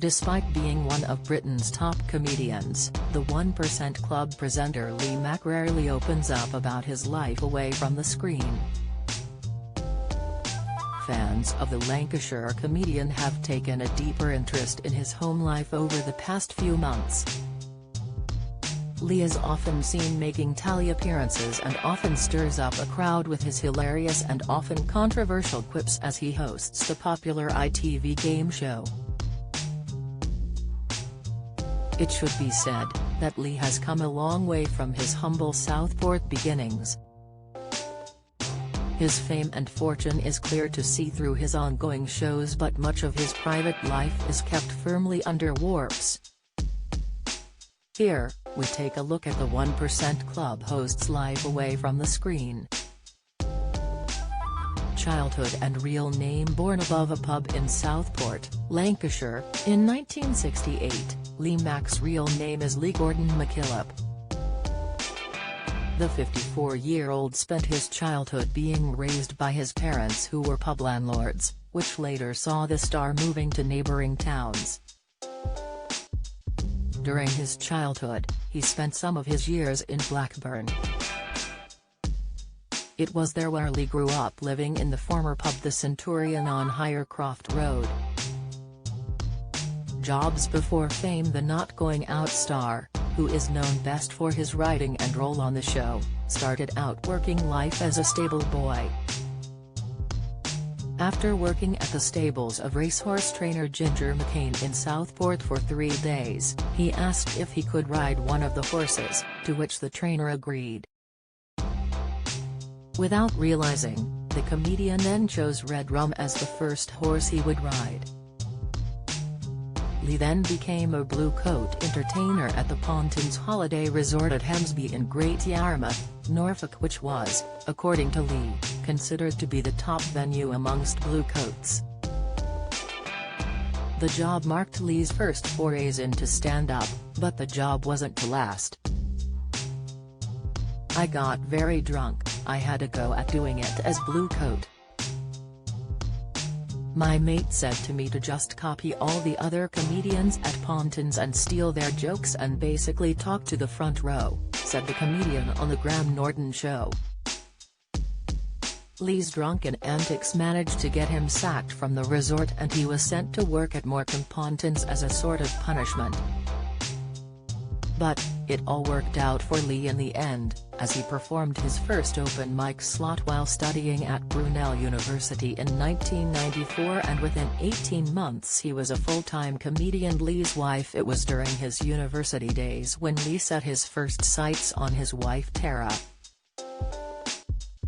Despite being one of Britain's top comedians, the 1% Club presenter Lee Mack rarely opens up about his life away from the screen. Fans of the Lancashire comedian have taken a deeper interest in his home life over the past few months. Lee is often seen making tally appearances and often stirs up a crowd with his hilarious and often controversial quips as he hosts the popular ITV game show. It should be said that Lee has come a long way from his humble Southport beginnings. His fame and fortune is clear to see through his ongoing shows, but much of his private life is kept firmly under wraps. Here, we take a look at the 1% Club host's life away from the screen. Childhood and real name: born above a pub in Southport, Lancashire, in 1968, Lee Mack's real name is Lee Gordon McKillop. The 54-year-old spent his childhood being raised by his parents, who were pub landlords, which later saw the star moving to neighbouring towns. During his childhood, he spent some of his years in Blackburn. It was there where Lee grew up, living in the former pub The Centurion on Highcroft Road. Jobs before fame: the Not Going Out star, who is known best for his writing and role on the show, started out working life as a stable boy. After working at the stables of racehorse trainer Ginger McCain in Southport for 3 days, he asked if he could ride one of the horses, to which the trainer agreed. Without realizing, the comedian then chose Red Rum as the first horse he would ride. Lee then became a Blue Coat entertainer at the Pontins Holiday Resort at Hemsby in Great Yarmouth, Norfolk, which was, according to Lee, considered to be the top venue amongst Blue Coats. The job marked Lee's first forays into stand-up, but the job wasn't to last. "I got very drunk, I had a go at doing it as Blue Coat. My mate said to me to just copy all the other comedians at Pontins and steal their jokes and basically talk to the front row," said the comedian on the Graham Norton show. Lee's drunken antics managed to get him sacked from the resort, and he was sent to work at Morecambe Pontins as a sort of punishment. But, it all worked out for Lee in the end, as he performed his first open mic slot while studying at Brunel University in 1994, and within 18 months he was a full-time comedian. Lee's wife: it was during his university days when Lee set his first sights on his wife Tara.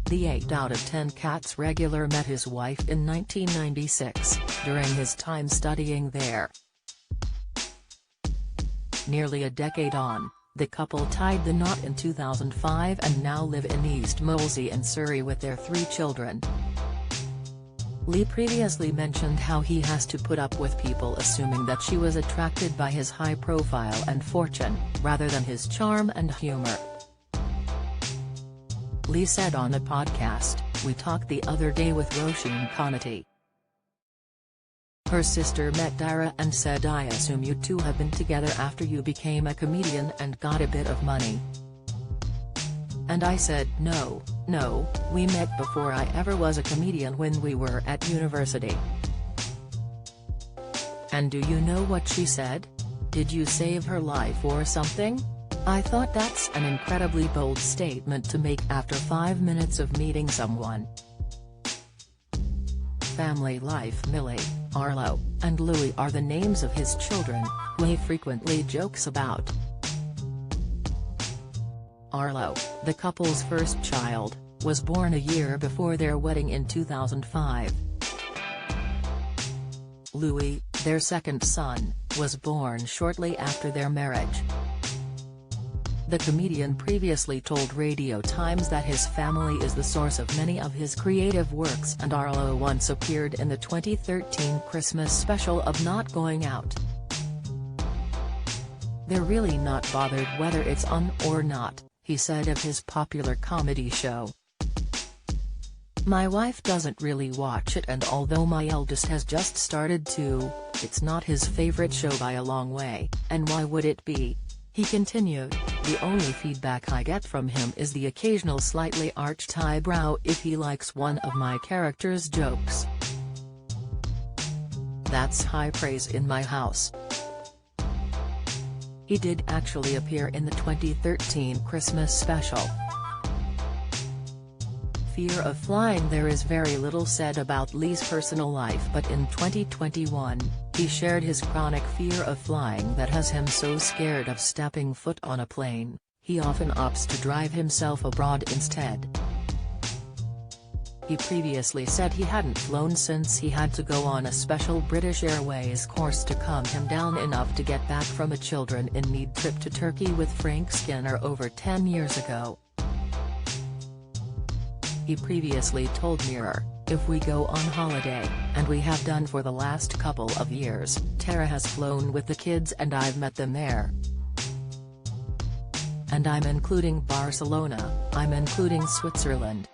The 8 out of 10 Cats regular met his wife in 1996, during his time studying there. Nearly a decade on, the couple tied the knot in 2005 and now live in East Molesey in Surrey with their 3 children. Lee previously mentioned how he has to put up with people assuming that she was attracted by his high profile and fortune, rather than his charm and humor. Lee said on a podcast, "We talked the other day with Roisin Connaughton. Her sister met Dara and said, 'I assume you two have been together after you became a comedian and got a bit of money.' And I said, no, we met before I ever was a comedian, when we were at university." And do you know what she said? "Did you save her life or something? I thought that's an incredibly bold statement to make after 5 minutes of meeting someone." Family life: Millie, Arlo, and Louis are the names of his children, who he frequently jokes about. Arlo, the couple's first child, was born a year before their wedding in 2005. Louis, their second son, was born shortly after their marriage. The comedian previously told Radio Times that his family is the source of many of his creative works, and Arlo once appeared in the 2013 Christmas special of Not Going Out. "They're really not bothered whether it's on or not," he said of his popular comedy show. My wife doesn't really watch it, and although my eldest has just started to, it's not his favorite show by a long way, and why would it be? He continued, the only feedback I get from him is the occasional slightly arched eyebrow if he likes one of my character's jokes. That's high praise in my house. He did actually appear in the 2013 Christmas special. Fear of flying. There is very little said about Lee's personal life, but in 2021, he shared his chronic fear of flying that has him so scared of stepping foot on a plane, he often opts to drive himself abroad instead. He previously said he hadn't flown since he had to go on a special British Airways course to calm him down enough to get back from a children-in-need trip to Turkey with Frank Skinner over 10 years ago. He previously told Mirror, if we go on holiday, and we have done for the last couple of years, Tara has flown with the kids and I've met them there. And I'm including Barcelona, I'm including Switzerland.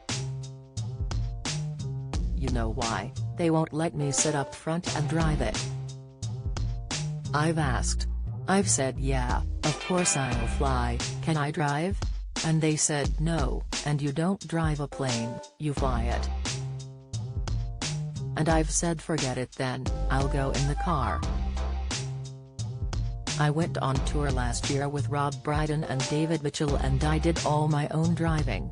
You know why? They won't let me sit up front and drive it. I've asked. I've said yeah, of course I'll fly, can I drive? And they said no, and you don't drive a plane, you fly it. And I've said forget it then, I'll go in the car. I went on tour last year with Rob Brydon and David Mitchell and I did all my own driving,